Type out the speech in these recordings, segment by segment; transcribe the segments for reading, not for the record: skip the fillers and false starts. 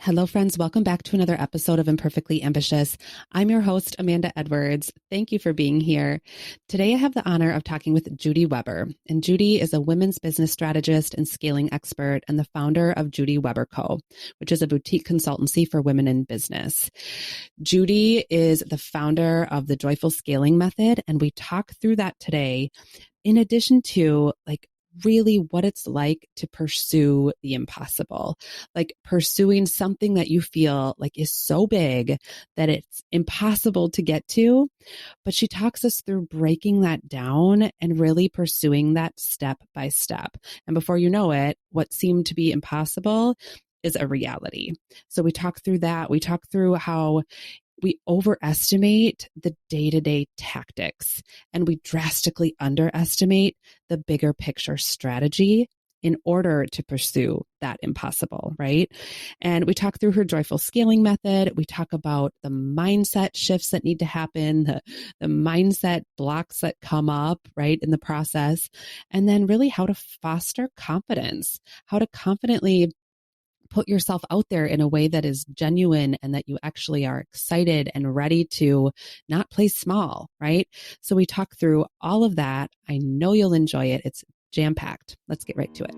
Hello, friends. Welcome back to another episode of Imperfectly Ambitious. I'm your host, Amanda Edwards. Thank you for being here. Today, I have the honor of talking with Judy Weber. And Judy is a women's business strategist and scaling expert and the founder of Judy Weber Co., which is a boutique consultancy for women in business. Judy is the founder of the Joyful Scaling Method, and we talk through that today, in addition to really what it's like to pursue the impossible, like pursuing something that you feel like is so big that it's impossible to get to. But she talks us through breaking that down and really pursuing that step by step. And before you know it, what seemed to be impossible is a reality. So we talk through that. We talk through how we overestimate the day-to-day tactics and we drastically underestimate the bigger picture strategy in order to pursue that impossible, right? And we talk through her joyful scaling method. We talk about the mindset shifts that need to happen, the mindset blocks that come up, right, in the process, and then really how to foster confidence, how to confidently put yourself out there in a way that is genuine and that you actually are excited and ready to not play small, right? So we talk through all of that. I know you'll enjoy it. It's jam-packed. Let's get right to it.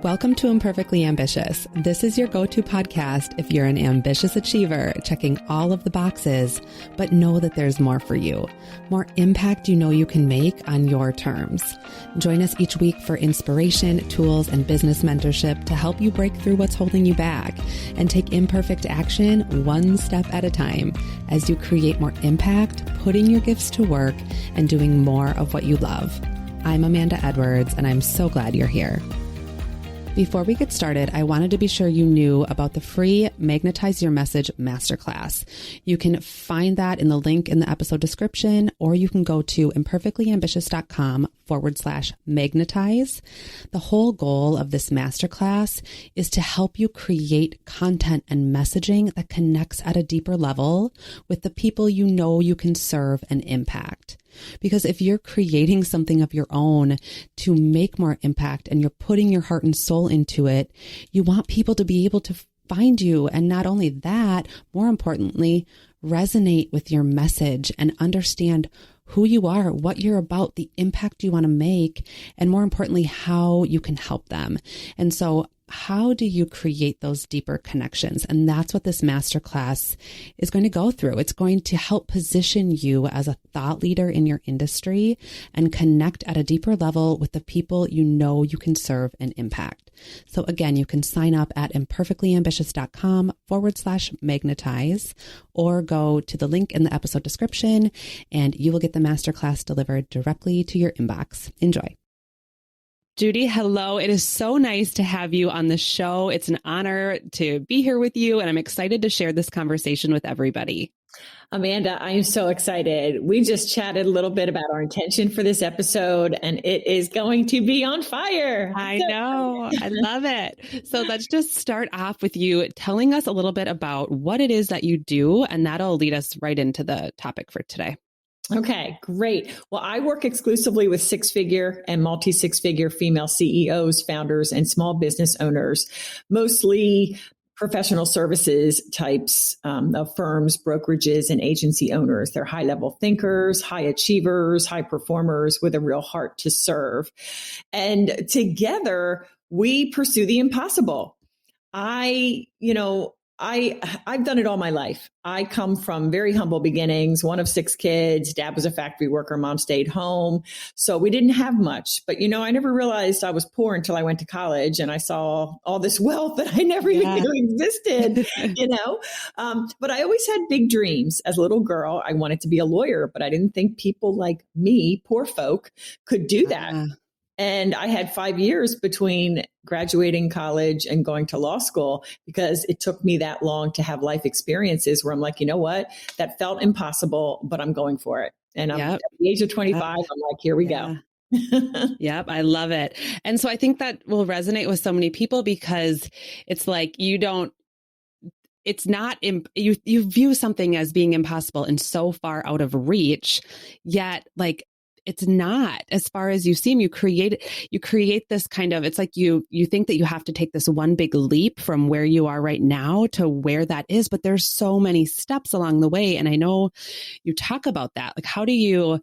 Welcome to Imperfectly Ambitious. This is your go-to podcast if you're an ambitious achiever checking all of the boxes, but know that there's more for you, more impact you know you can make on your terms. Join us each week for inspiration, tools, and business mentorship to help you break through what's holding you back and take imperfect action one step at a time as you create more impact, putting your gifts to work, and doing more of what you love. I'm Amanda Edwards, and I'm so glad you're here. Before we get started, I wanted to be sure you knew about the free Magnetize Your Message Masterclass. You can find that in the link in the episode description, or you can go to imperfectlyambitious.com/magnetize. The whole goal of this masterclass is to help you create content and messaging that connects at a deeper level with the people you know you can serve and impact. Because if you're creating something of your own to make more impact and you're putting your heart and soul into it, you want people to be able to find you. And not only that, more importantly, resonate with your message and understand who you are, what you're about, the impact you want to make, and more importantly, how you can help them. And so how do you create those deeper connections? And that's what this masterclass is going to go through. It's going to help position you as a thought leader in your industry and connect at a deeper level with the people you know you can serve and impact. So again, you can sign up at imperfectlyambitious.com/magnetize or go to the link in the episode description and you will get the masterclass delivered directly to your inbox. Enjoy. Judy, hello. It is so nice to have you on the show. It's an honor to be here with you, and I'm excited to share this conversation with everybody. Amanda, I am so excited. We just chatted a little bit about our intention for this episode, and it is going to be on fire. I know. I love it. So let's just start off with you telling us a little bit about what it is that you do, and that'll lead us right into the topic for today. Okay, great. Well, I work exclusively with six-figure and multi-six-figure female CEOs, founders, and small business owners, mostly professional services types of firms, brokerages, and agency owners. They're high-level thinkers, high achievers, high performers with a real heart to serve. And together, we pursue the impossible. I've done it all my life. I come from very humble beginnings, one of 6 kids. Dad was a factory worker. Mom stayed home. So we didn't have much. But, I never realized I was poor until I went to college and I saw all this wealth that I never even knew existed, But I always had big dreams. As a little girl, I wanted to be a lawyer, but I didn't think people like me, poor folk, could do that. And I had 5 years between graduating college and going to law school because it took me that long to have life experiences where I'm like, you know what, that felt impossible, but I'm going for it. And I'm at the age of 25, I'm like, here we go. Yep. I love it. And so I think that will resonate with so many people because it's like, it's not, you view something as being impossible and so far out of reach, yet it's not as far as you seem. You create this kind of, it's like you think that you have to take this one big leap from where you are right now to where that is, but there's so many steps along the way. And I know you talk about that. Like, how do you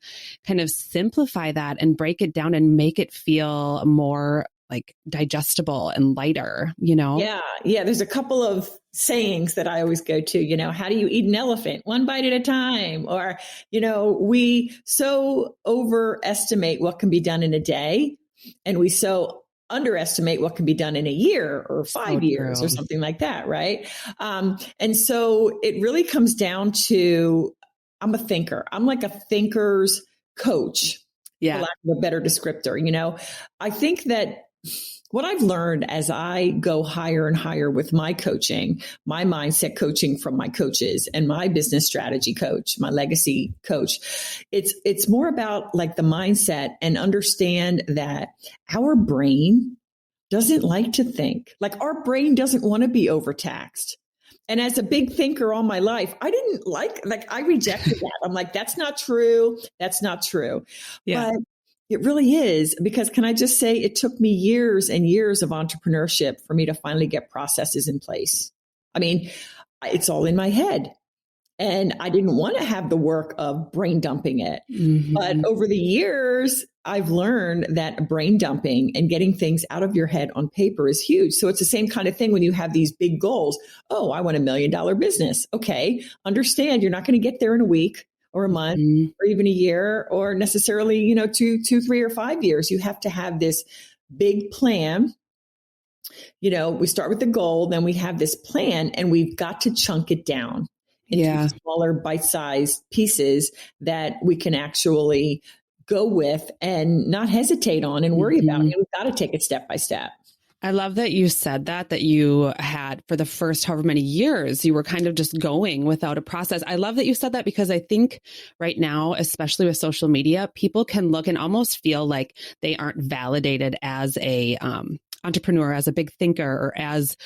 kind of simplify that and break it down and make it feel more like digestible and lighter, you know? Yeah. There's a couple of sayings that I always go to, how do you eat an elephant? One bite at a time. Or, we so overestimate what can be done in a day, and we so underestimate what can be done in a year or 5 years or something like that. Right. And so it really comes down to, I'm a thinker. I'm like a thinker's coach, for lack of a better descriptor. I think that what I've learned as I go higher and higher with my coaching, my mindset coaching from my coaches, and my business strategy coach, my legacy coach, it's more about like the mindset, and understand that our brain doesn't like to think. Like, our brain doesn't want to be overtaxed. And as a big thinker all my life, I didn't I rejected that. I'm like, that's not true. That's not true. Yeah. But it really is, because can I just say, it took me years and years of entrepreneurship for me to finally get processes in place. I mean, it's all in my head. And I didn't want to have the work of brain dumping it. Mm-hmm. But over the years, I've learned that brain dumping and getting things out of your head on paper is huge. So it's the same kind of thing when you have these big goals. Oh, I want $1 million business. Okay. Understand you're not going to get there in a week or a month, mm-hmm. or even a year, or necessarily, 2, 3, or 5 years. You have to have this big plan. We start with the goal, then we have this plan, and we've got to chunk it down into smaller bite-sized pieces that we can actually go with and not hesitate on and worry about. And we've got to take it step by step. I love that you said that you had, for the first however many years, you were kind of just going without a process. I love that you said that, because I think right now, especially with social media, people can look and almost feel like they aren't validated as a entrepreneur, as a big thinker, or as,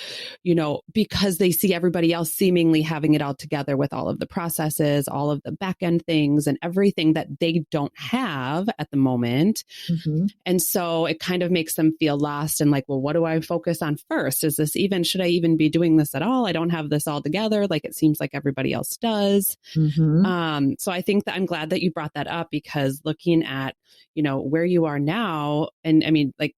because they see everybody else seemingly having it all together with all of the processes, all of the back end things, and everything that they don't have at the moment. Mm-hmm. And so it kind of makes them feel lost and like, well, what do I focus on first? Should I even be doing this at all? I don't have this all together. Like, it seems like everybody else does. Mm-hmm. So I think that I'm glad that you brought that up, because looking at, where you are now, and I mean, like,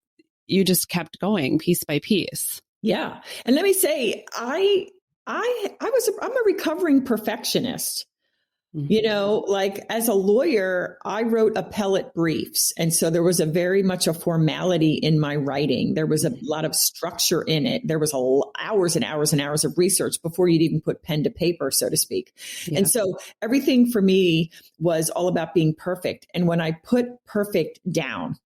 you just kept going piece by piece. Yeah. And let me say, I'm a recovering perfectionist. Mm-hmm. As a lawyer, I wrote appellate briefs. And so there was very much a formality in my writing. There was a lot of structure in it. There was hours and hours and hours of research before you'd even put pen to paper, so to speak. Yeah. And so everything for me was all about being perfect. And when I put perfect down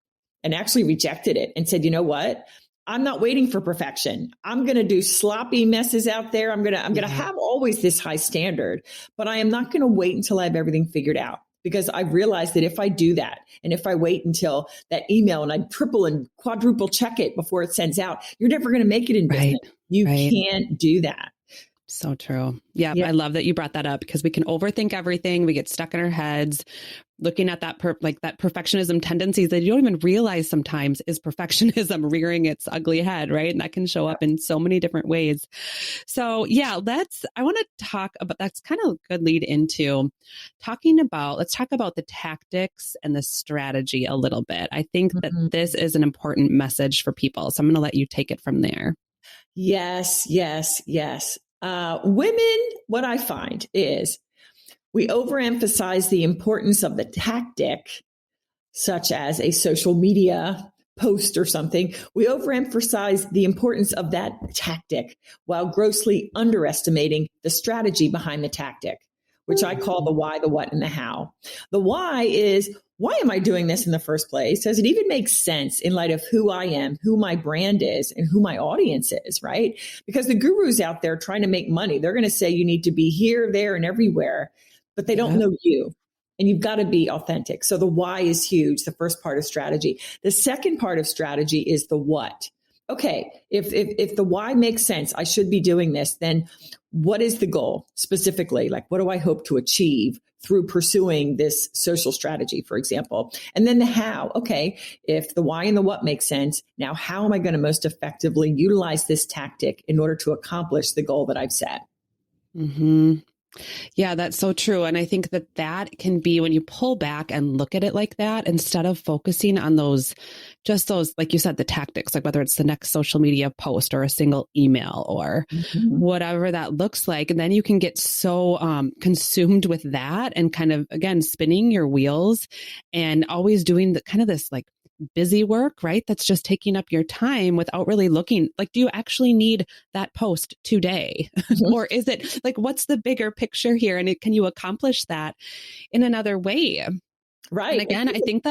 and actually rejected it and said, you know what? I'm not waiting for perfection. I'm going to do sloppy messes out there. I'm going to have always this high standard, but I am not going to wait until I have everything figured out, because I've realized that if I do that, and if I wait until that email and I triple and quadruple check it before it sends out, you're never going to make it in business. You can't do that. So true. Yeah. I love that you brought that up, because we can overthink everything. We get stuck in our heads looking at that that perfectionism tendencies that you don't even realize sometimes is perfectionism rearing its ugly head, right? And that can show up in so many different ways. So I want to talk about, that's kind of a good lead into let's talk about the tactics and the strategy a little bit. I think that this is an important message for people. So I'm going to let you take it from there. Yes. Women, what I find is we overemphasize the importance of the tactic, such as a social media post or something. We overemphasize the importance of that tactic while grossly underestimating the strategy behind the tactic, which I call the why, the what, and the how. The why is, why am I doing this in the first place? Does it even make sense in light of who I am, who my brand is, and who my audience is, right? Because the gurus out there trying to make money, they're going to say you need to be here, there, and everywhere, but they don't know you. And you've got to be authentic. So the why is huge, the first part of strategy. The second part of strategy is the what. Okay, if the why makes sense, I should be doing this, then what is the goal specifically? Like, what do I hope to achieve through pursuing this social strategy, for example. And then the how. Okay, if the why and the what make sense, now how am I going to most effectively utilize this tactic in order to accomplish the goal that I've set? Mm-hmm. Yeah, that's so true. And I think that that can be when you pull back and look at it like that, instead of focusing on just those, like you said, the tactics, like whether it's the next social media post or a single email or whatever that looks like. And then you can get so consumed with that and kind of, again, spinning your wheels and always doing the kind of this like busy work, right? That's just taking up your time without really looking like, do you actually need that post today? Or is it like, what's the bigger picture here? And can you accomplish that in another way? Right. And again, I think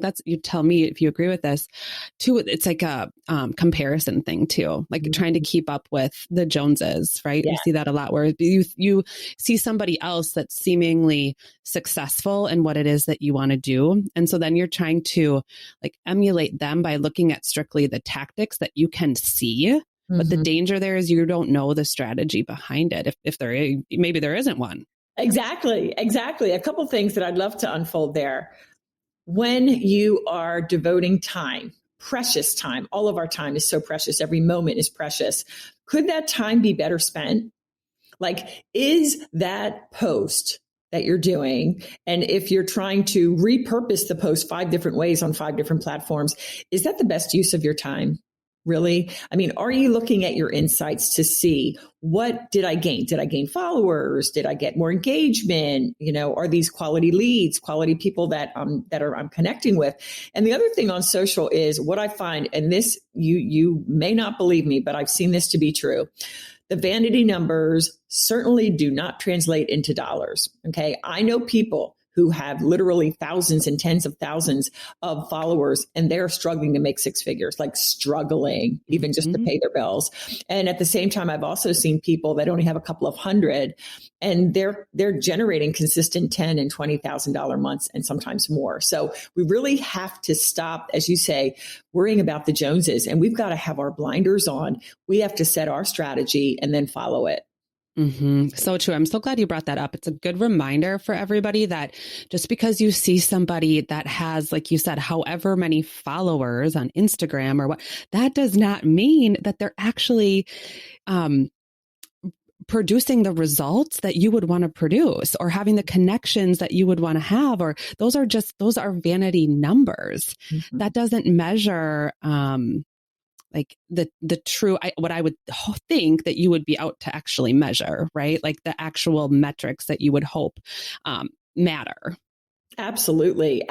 that's, you tell me if you agree with this too. It's like a comparison thing too, like trying to keep up with the Joneses, right? Yeah. We see that a lot where you see somebody else that's seemingly successful in what it is that you want to do. And so then you're trying to like emulate them by looking at strictly the tactics that you can see. But the danger there is you don't know the strategy behind it. If maybe there isn't one. Exactly. A couple of things that I'd love to unfold there. When you are devoting time, precious time, all of our time is so precious. Every moment is precious. Could that time be better spent? Like, is that post that you're doing, and if you're trying to repurpose the post 5 different ways on 5 different platforms, is that the best use of your time? Really? I mean, are you looking at your insights to see what did I gain? Did I gain followers? Did I get more engagement? You know, are these quality leads, quality people that I'm connecting with? And the other thing on social is what I find, and this you may not believe me, but I've seen this to be true. The vanity numbers certainly do not translate into dollars. Okay. I know people who have literally thousands and tens of thousands of followers, and they're struggling to make 6 figures, like struggling even just to pay their bills. And at the same time, I've also seen people that only have a couple of hundred, and they're generating consistent $10,000 and $20,000 months and sometimes more. So we really have to stop, as you say, worrying about the Joneses, and we've got to have our blinders on. We have to set our strategy and then follow it. So true. I'm so glad you brought that up. It's a good reminder for everybody that just because you see somebody that has, like you said, however many followers on Instagram or what, that does not mean that they're actually producing the results that you would want to produce or having the connections that you would want to have, or those are vanity numbers. That doesn't measure, like the true, what I would think that you would be out to actually measure, right? Like the actual metrics that you would hope matter. Absolutely.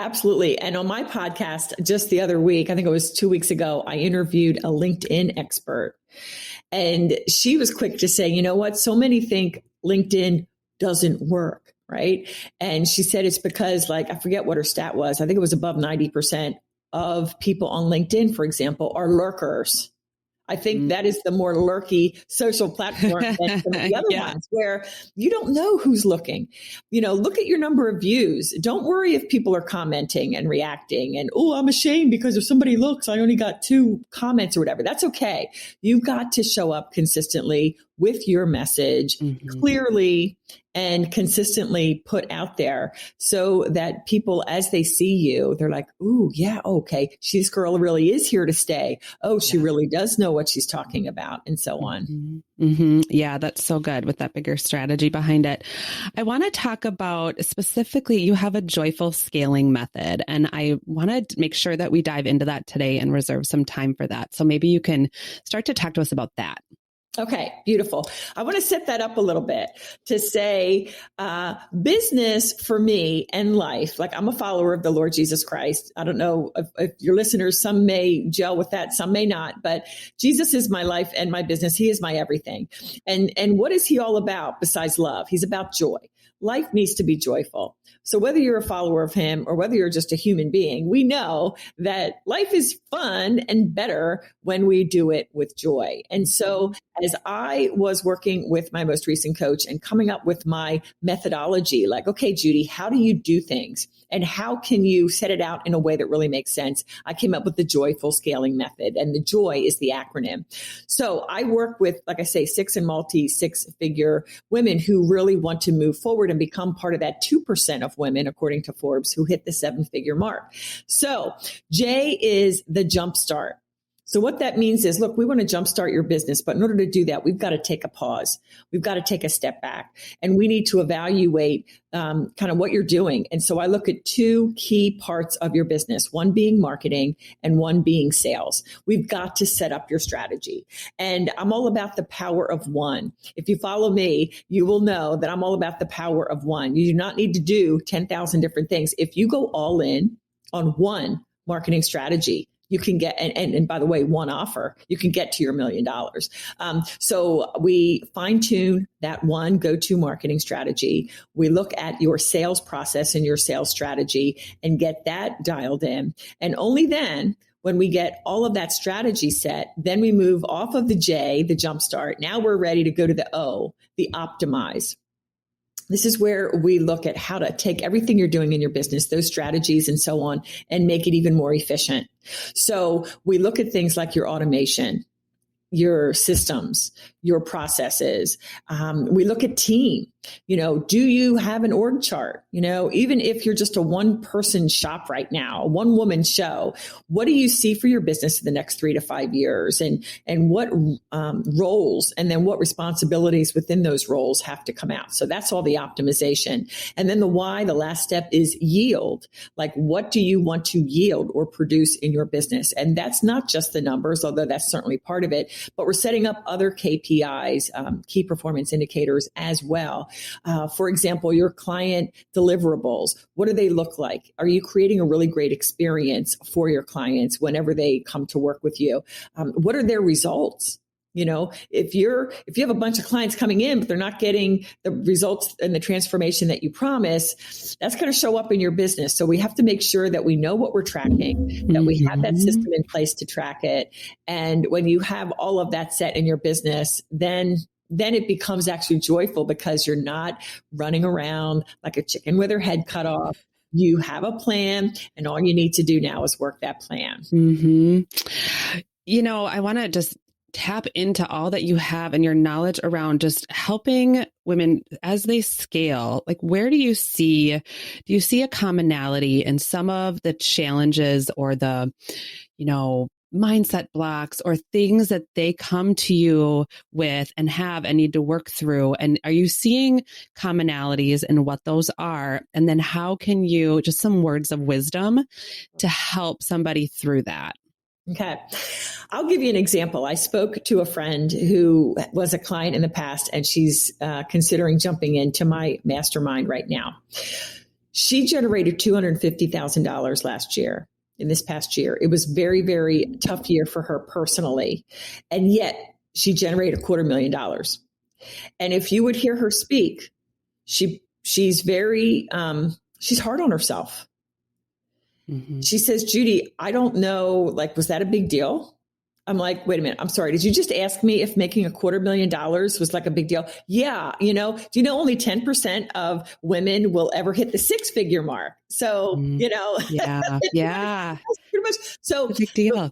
And on my podcast just the other week, I think it was 2 weeks ago, I interviewed a LinkedIn expert, and she was quick to say, you know what? So many think LinkedIn doesn't work, right? And she said it's because, like, I forget what her stat was. I think it was above 90% of people on LinkedIn, for example, are lurkers. I think that is the more lurky social platform than some of the other ones, where you don't know who's looking. You know, look at your number of views. Don't worry if people are commenting and reacting and, oh, I'm ashamed because if somebody looks, I only got 2 comments or whatever. That's okay. You've got to show up consistently with your message clearly and consistently put out there so that people, as they see you, they're like, ooh, yeah, okay, this girl really is here to stay. Oh, she really does know what she's talking about, and so on. Yeah, that's so good with that bigger strategy behind it. I want to talk about specifically, you have a joyful scaling method, and I want to make sure that we dive into that today and reserve some time for that. So maybe you can start to talk to us about that. Okay, beautiful. I want to set that up a little bit to say business for me and life. Like, I'm a follower of the Lord Jesus Christ. I don't know if your listeners, some may gel with that, some may not, but Jesus is my life and my business. He is my everything. And what is he all about besides love? He's about joy. Life needs to be joyful. So whether you're a follower of him or whether you're just a human being, we know that life is fun and better when we do it with joy. And so as I was working with my most recent coach and coming up with my methodology, like, okay, Judy, how do you do things? And how can you set it out in a way that really makes sense? I came up with the joyful scaling method, and the joy is the acronym. So I work with, like I say, 6 and multi 6-figure women who really want to move forward to become part of that 2% of women, according to Forbes, who hit the 7-figure mark. So J is the jumpstart. So what that means is, look, we want to jumpstart your business, but in order to do that, we've got to take a pause. We've got to take a step back, and we need to evaluate kind of what you're doing. And so I look at 2 key parts of your business, one being marketing and one being sales. We've got to set up your strategy. And I'm all about the power of one. If you follow me, you will know that I'm all about the power of one. You do not need to do 10,000 different things. If you go all in on one marketing strategy, you can get, and by the way, one offer, you can get to your $1 million. So we fine tune that one go-to marketing strategy. We look at your sales process and your sales strategy and get that dialed in. And only then, when we get all of that strategy set, then we move off of the J, the jumpstart. Now we're ready to go to the O, the optimize. This is where we look at how to take everything you're doing in your business, those strategies and so on, and make it even more efficient. So we look at things like your automation, your systems, your processes. We look at team. Do you have an org chart? Even if you're just a one-person shop right now, a one-woman show, what do you see for your business in the next 3 to 5 years? And what roles and then what responsibilities within those roles have to come out? So that's all the optimization. And then the why, the last step, is yield. Like, what do you want to yield or produce in your business? And that's not just the numbers, although that's certainly part of it, but we're setting up other KPIs, key performance indicators as well. For example, your client deliverables. What do they look like? Are you creating a really great experience for your clients whenever they come to work with you? What are their results? If you have a bunch of clients coming in, but they're not getting the results and the transformation that you promise, that's going to show up in your business. So we have to make sure that we know what we're tracking, that we have that system in place to track it. And when you have all of that set in your business, then it becomes actually joyful, because you're not running around like a chicken with her head cut off. You have a plan, and all you need to do now is work that plan. I want to just tap into all that you have and your knowledge around just helping women as they scale. Like, where do you see a commonality in some of the challenges or the, mindset blocks or things that they come to you with and need to work through? And are you seeing commonalities in what those are? And then how can you, just some words of wisdom to help somebody through that? Okay. I'll give you an example. I spoke to a friend who was a client in the past, and she's considering jumping into my mastermind right now. She generated $250,000 last year. In this past year, it was very, very tough year for her personally. And yet she generated $250,000. And if you would hear her speak, she's very, she's hard on herself. She says, Judy, I don't know, was that a big deal? I'm like, wait a minute. I'm sorry. Did you just ask me if making $250,000 was like a big deal? Yeah. Do you know only 10% of women will ever hit the 6-figure mark? So, yeah. Pretty much. So big deal.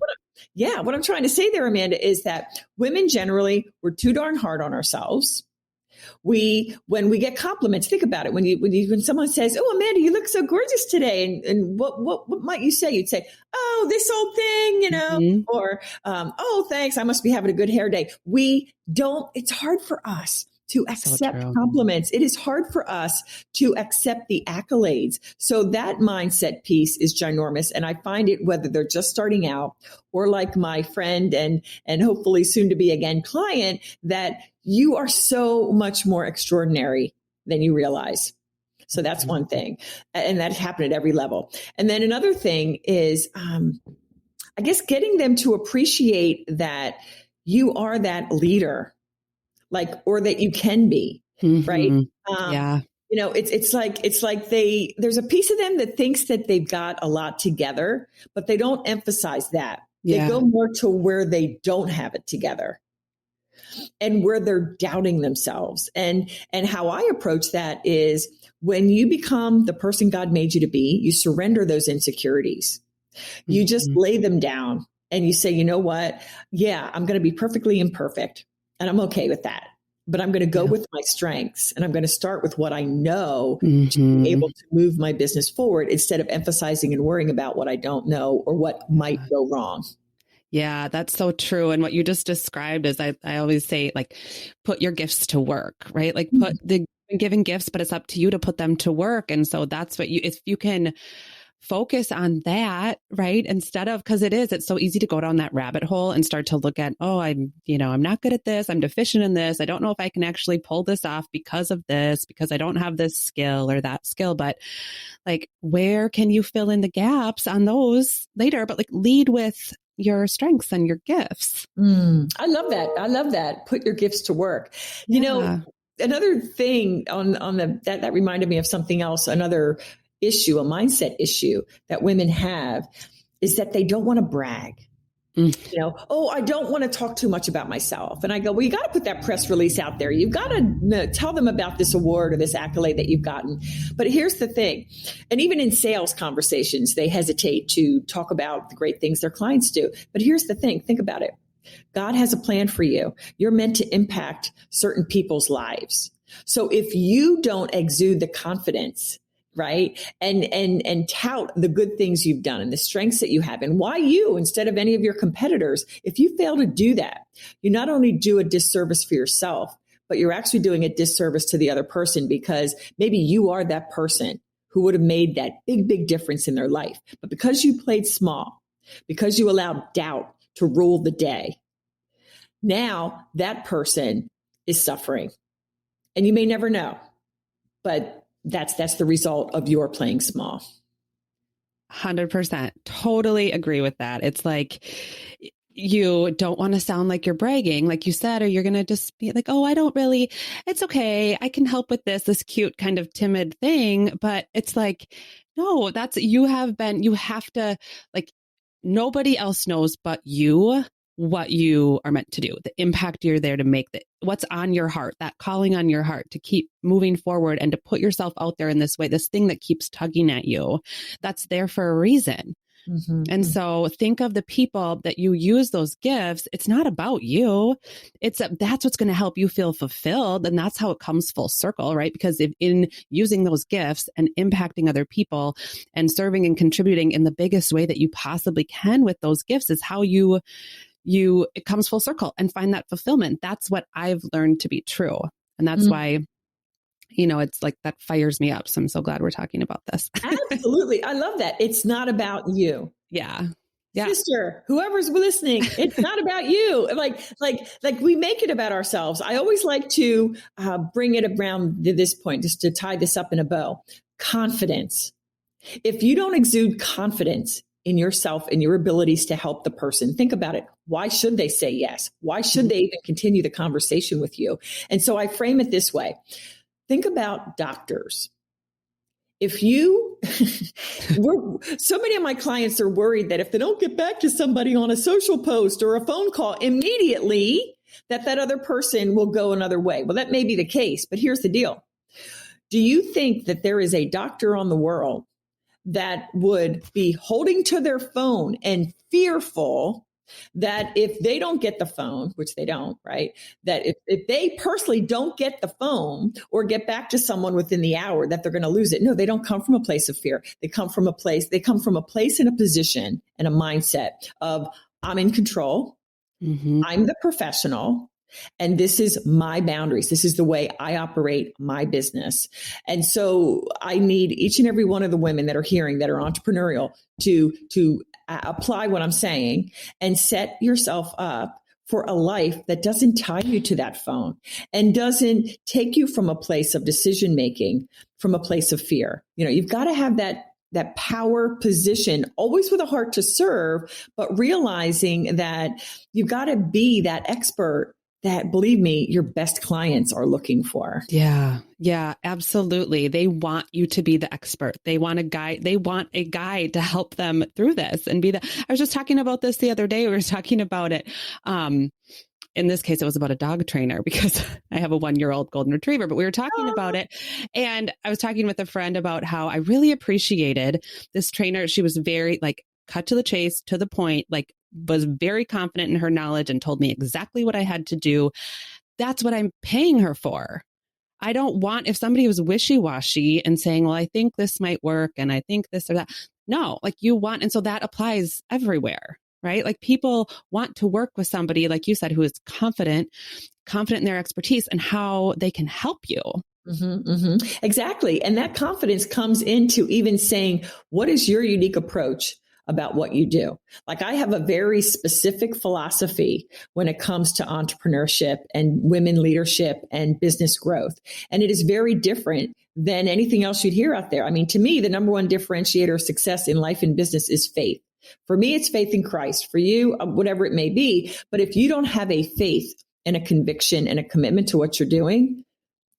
What I'm trying to say there, Amanda, is that women generally, we're too darn hard on ourselves. When we get compliments, think about it. When someone says, "Oh, Amanda, you look so gorgeous today," and what might you say? You'd say, "Oh, this old thing," or "Oh, thanks, I must be having a good hair day." It's hard for us to accept compliments. It is hard for us to accept the accolades. So that mindset piece is ginormous. And I find it, whether they're just starting out or like my friend and hopefully soon to be again client, that you are so much more extraordinary than you realize. So that's one thing. And that happened at every level. And then another thing is, I guess, getting them to appreciate that you are that leader, or that you can be, right? It's like there's a piece of them that thinks that they've got a lot together, but they don't emphasize that. They go more to where they don't have it together and where they're doubting themselves. And how I approach that is, when you become the person God made you to be, you surrender those insecurities. You just lay them down and you say, you know what? Yeah, I'm going to be perfectly imperfect. And I'm okay with that. but I'm going to go with my strengths, and I'm going to start with what I know to Mm-hmm. be able to move my business forward instead of emphasizing and worrying about what I don't know or what might go wrong. Yeah, that's so true. And what you just described is I always say, like, put your gifts to work, right? Like put the giving gifts, but it's up to you to put them to work. And so that's what if you can focus on that, right? Instead of, because it's so easy to go down that rabbit hole and start to look at, oh, I'm not good at this. I'm deficient in this. I don't know if I can actually pull this off because of this, because I don't have this skill or that skill. But like, where can you fill in the gaps on those later? But like, lead with your strengths and your gifts. I love that. I love that. Put your gifts to work. Yeah. You know, another thing on that reminded me of something else, another issue, a mindset issue that women have is that they don't want to brag. You know, oh, I don't want to talk too much about myself. And I go, well, you got to put that press release out there. You've got to tell them about this award or this accolade that you've gotten. But here's the thing. And even in sales conversations, they hesitate to talk about the great things their clients do. But here's the thing. Think about it. God has a plan for you. You're meant to impact certain people's lives. So if you don't exude the confidence, right, and tout the good things you've done and the strengths that you have, and why you instead of any of your competitors, if you fail to do that, you not only do a disservice for yourself, but you're actually doing a disservice to the other person, because maybe you are that person who would have made that big, big difference in their life. But because you played small, because you allowed doubt to rule the day, now that person is suffering. And you may never know, but that's the result of your playing small. 100%. Totally agree with that. It's like, you don't want to sound like you're bragging, like you said, or you're going to just be like, oh, it's okay. I can help with this cute kind of timid thing. But it's like, no, you have to, like, nobody else knows but you what you are meant to do, the impact you're there to make, what's on your heart, that calling on your heart to keep moving forward and to put yourself out there in this way, this thing that keeps tugging at you, that's there for a reason. And so think of the people that you use those gifts. It's not about you. That's what's going to help you feel fulfilled. And that's how it comes full circle, right? Because if in using those gifts and impacting other people and serving and contributing in the biggest way that you possibly can with those gifts is how it comes full circle and find that fulfillment. That's what I've learned to be true. And that's why, it's like that fires me up. So I'm so glad we're talking about this. Absolutely. I love that. It's not about you. Yeah. Sister, whoever's listening, it's not about you. Like we make it about ourselves. I always like to bring it around to this point, just to tie this up in a bow. Confidence. If you don't exude confidence in yourself and your abilities to help the person, think about it. Why should they say yes? Why should they even continue the conversation with you? And so I frame it this way. Think about doctors. If you, so many of my clients are worried that if they don't get back to somebody on a social post or a phone call immediately, that other person will go another way. Well, that may be the case, but here's the deal. Do you think that there is a doctor on the world that would be holding to their phone and fearful that if they don't get the phone, which they don't, right? That if they personally don't get the phone or get back to someone within the hour, that they're going to lose it? No, they don't come from a place of fear. They come from a place and a position and a mindset of, I'm in control. I'm the professional. And this is my boundaries. This is the way I operate my business. And so I need each and every one of the women that are hearing, that are entrepreneurial, to apply what I'm saying and set yourself up for a life that doesn't tie you to that phone and doesn't take you from a place of decision making, from a place of fear. You've got to have that power position, always with a heart to serve, but realizing that you've got to be that expert that, believe me, your best clients are looking for. Yeah, absolutely. They want you to be the expert. They want a guide. They want a guide to help them through this and be I was just talking about this the other day. We were talking about it. In this case, it was about a dog trainer because I have a 1-year-old golden retriever, but we were talking about it. And I was talking with a friend about how I really appreciated this trainer. She was very cut to the chase, to the point, was very confident in her knowledge and told me exactly what I had to do. that's what I'm paying her for. I don't want, if somebody was wishy-washy and saying, well, I think this might work and I think this or that. No, like you want, and so that applies everywhere, right? Like people want to work with somebody, like you said, who is confident in their expertise and how they can help you. Exactly. And that confidence comes into even saying, what is your unique approach about what you do? Like I have a very specific philosophy when it comes to entrepreneurship and women leadership and business growth. And it is very different than anything else you'd hear out there. I mean, to me, the number one differentiator of success in life and business is faith. For me, it's faith in Christ. For you, whatever it may be. But if you don't have a faith and a conviction and a commitment to what you're doing,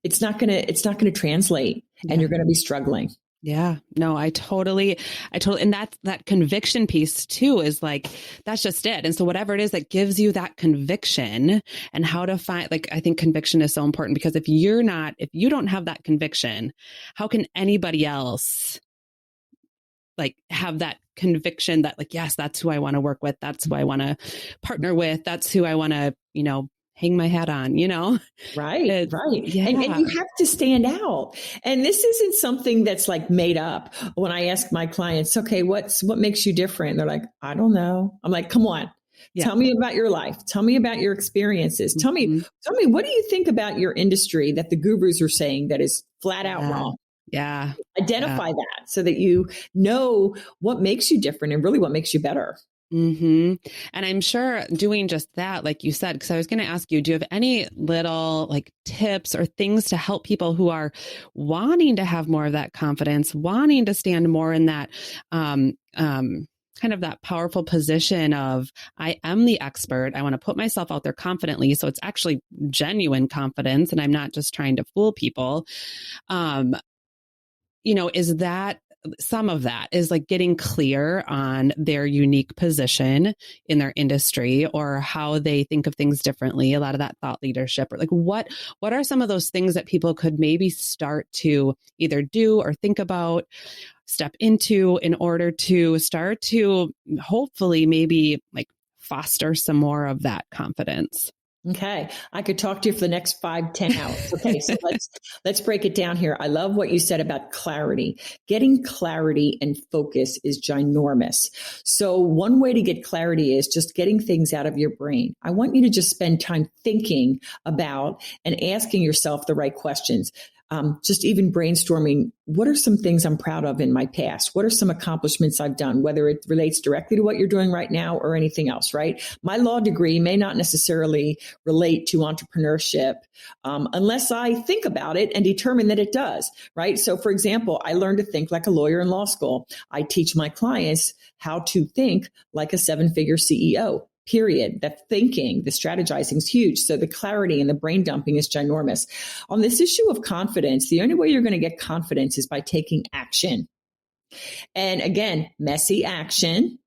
it's not going to translate and you're going to be struggling. Yeah, no, I totally, and that conviction piece too is like, that's just it. And so whatever it is that gives you that conviction and how to find, like, I think conviction is so important because if you don't have that conviction, how can anybody else like have that conviction that like, yes, that's who I want to work with. That's who I want to partner with. That's who I want to, hang my hat on, Right. Yeah. And you have to stand out. And this isn't something that's like made up. When I ask my clients, okay, what makes you different? They're like, I don't know. I'm like, come on, tell me about your life. Tell me about your experiences. Tell me, what do you think about your industry that the gurus are saying that is flat out wrong? Yeah. Identify that so that you know what makes you different and really what makes you better. And I'm sure doing just that, like you said, because I was going to ask you, do you have any little like tips or things to help people who are wanting to have more of that confidence, wanting to stand more in that, kind of that powerful position of I am the expert. I want to put myself out there confidently. So it's actually genuine confidence and I'm not just trying to fool people. Is that some of that is like getting clear on their unique position in their industry or how they think of things differently. A lot of that thought leadership or like what are some of those things that people could maybe start to either do or think about, step into in order to start to hopefully maybe like foster some more of that confidence? Okay. I could talk to you for the next 5-10 hours. Okay. So let's break it down here. I love what you said about clarity. Getting clarity and focus is ginormous. So one way to get clarity is just getting things out of your brain. I want you to just spend time thinking about and asking yourself the right questions. Just even brainstorming, what are some things I'm proud of in my past? What are some accomplishments I've done, whether it relates directly to what you're doing right now or anything else, right? My law degree may not necessarily relate to entrepreneurship unless I think about it and determine that it does, right? So for example, I learned to think like a lawyer in law school. I teach my clients how to think like a 7-figure CEO. Period. That thinking, the strategizing is huge. So the clarity and the brain dumping is ginormous. On this issue of confidence, the only way you're going to get confidence is by taking action. And again, messy action,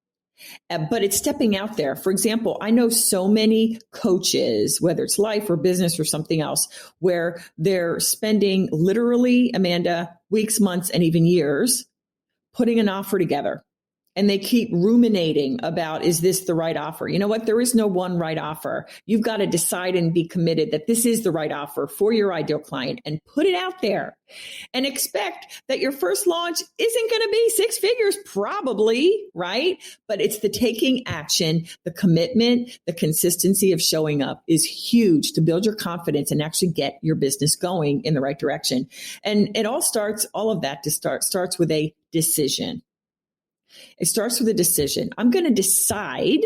but it's stepping out there. For example, I know so many coaches, whether it's life or business or something else, where they're spending literally, Amanda, weeks, months, and even years putting an offer together. And they keep ruminating about, is this the right offer? You know what? There is no one right offer. You've got to decide and be committed that this is the right offer for your ideal client and put it out there and expect that your first launch isn't going to be 6 figures, probably, right? But it's the taking action, the commitment, the consistency of showing up is huge to build your confidence and actually get your business going in the right direction. And it all starts with a decision. It starts with a decision. I'm going to decide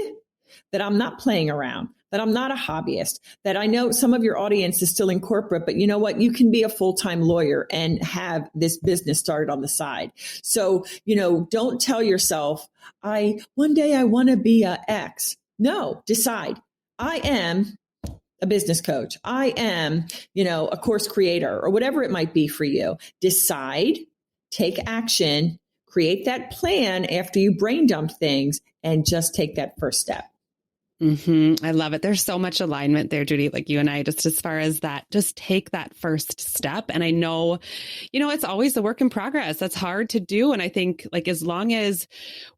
that I'm not playing around, that I'm not a hobbyist, that I know some of your audience is still in corporate, but you know what? You can be a full-time lawyer and have this business started on the side. So, don't tell yourself, one day I want to be a X. No, decide. I am a business coach. I am, a course creator or whatever it might be for you. Decide, take action, create that plan after you brain dump things and just take that first step. I love it. There's so much alignment there, Judy, like you and I, just as far as that, just take that first step. And I know, it's always a work in progress. That's hard to do. And I think like, as long as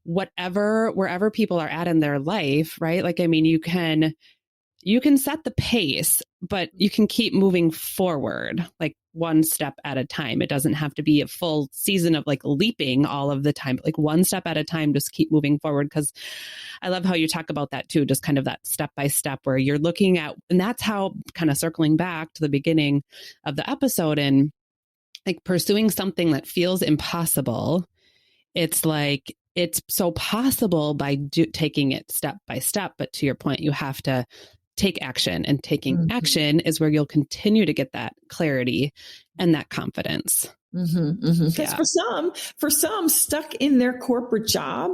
wherever people are at in their life, right? Like, I mean, you can you can set the pace, but you can keep moving forward, like one step at a time. It doesn't have to be a full season of like leaping all of the time, but like one step at a time, just keep moving forward. Cause I love how you talk about that too, just kind of that step by step where you're looking at, and that's how kind of circling back to the beginning of the episode and like pursuing something that feels impossible. It's like, it's so possible by taking it step by step. But to your point, you have to take action, and taking action is where you'll continue to get that clarity and that confidence. Because for some stuck in their corporate job,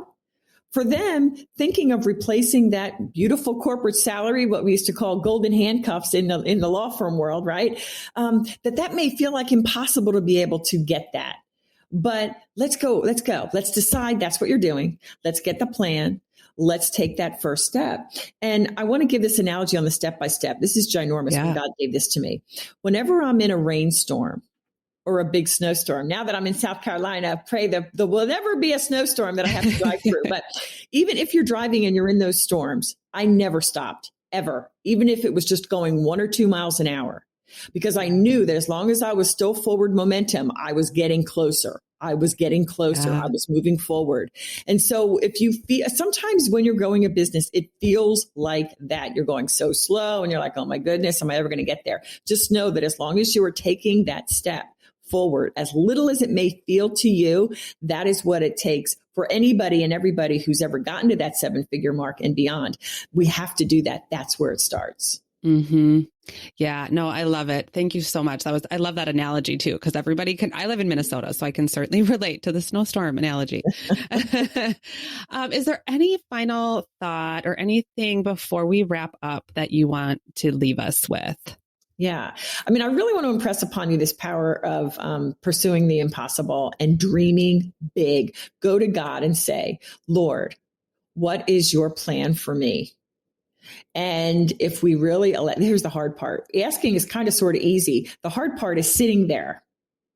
for them, thinking of replacing that beautiful corporate salary, what we used to call golden handcuffs in the law firm world, right? That may feel like impossible to be able to get that. But let's go. Let's decide that's what you're doing. Let's get the plan. Let's take that first step. And I want to give this analogy on the step by step. This is ginormous when God gave this to me. Whenever I'm in a rainstorm or a big snowstorm, now that I'm in South Carolina, pray there will never be a snowstorm that I have to drive through. But even if you're driving and you're in those storms, I never stopped, ever, even if it was just going 1 or 2 miles an hour. Because I knew that as long as I was still forward momentum, I was getting closer. I was moving forward. And so if you feel, sometimes when you're growing a business, it feels like that you're going so slow and you're like, oh my goodness, am I ever going to get there? Just know that as long as you are taking that step forward, as little as it may feel to you, that is what it takes for anybody and everybody who's ever gotten to that 7-figure mark and beyond. We have to do that. That's where it starts. Yeah, no, I love it. Thank you so much. I love that analogy too, because I live in Minnesota, so I can certainly relate to the snowstorm analogy. Is there any final thought or anything before we wrap up that you want to leave us with? Yeah. I mean, I really want to impress upon you this power of pursuing the impossible and dreaming big. Go to God and say, Lord, what is your plan for me? And if we really, here's the hard part. Asking is kind of sort of easy. The hard part is sitting there,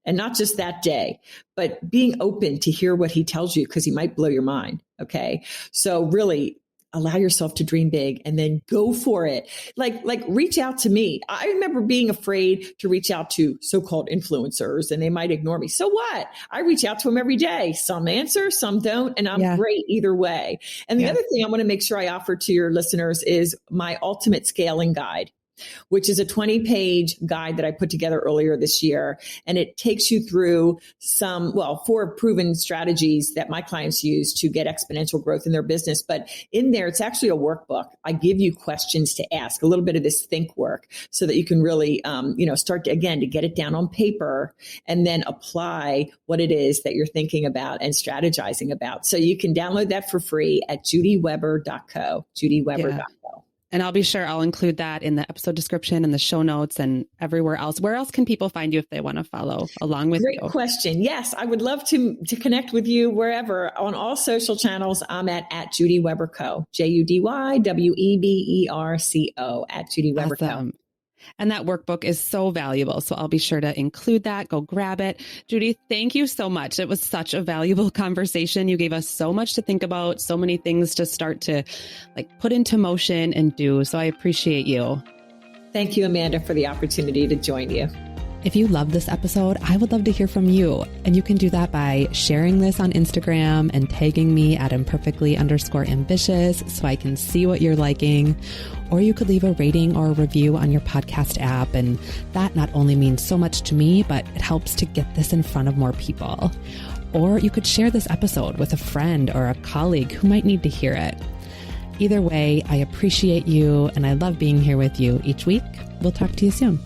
and not just that day, but being open to hear what he tells you, because he might blow your mind. Okay. So really allow yourself to dream big and then go for it. Like reach out to me. I remember being afraid to reach out to so-called influencers, and they might ignore me. So what? I reach out to them every day. Some answer, some don't. And I'm great either way. And the other thing I want to make sure I offer to your listeners is my ultimate scaling guide, which is a 20-page guide that I put together earlier this year. And it takes you through 4 proven strategies that my clients use to get exponential growth in their business. But in there, it's actually a workbook. I give you questions to ask, a little bit of this think work, so that you can really, start to get it down on paper and then apply what it is that you're thinking about and strategizing about. So you can download that for free at judyweber.co, judyweber.co. And I'll be sure I'll include that in the episode description and the show notes and everywhere else. Where else can people find you if they want to follow along with you? Great question. Yes, I would love to connect with you wherever. On all social channels, I'm at Judy Weber Co. JUDYWEBERCO at Judy Weber Co. And that workbook is so valuable. So I'll be sure to include that. Go grab it. Judy, thank you so much. It was such a valuable conversation. You gave us so much to think about, so many things to start to put into motion and do. So I appreciate you. Thank you, Amanda, for the opportunity to join you. If you love this episode, I would love to hear from you. And you can do that by sharing this on Instagram and tagging me at imperfectly_ambitious so I can see what you're liking. Or you could leave a rating or a review on your podcast app. And that not only means so much to me, but it helps to get this in front of more people. Or you could share this episode with a friend or a colleague who might need to hear it. Either way, I appreciate you and I love being here with you each week. We'll talk to you soon.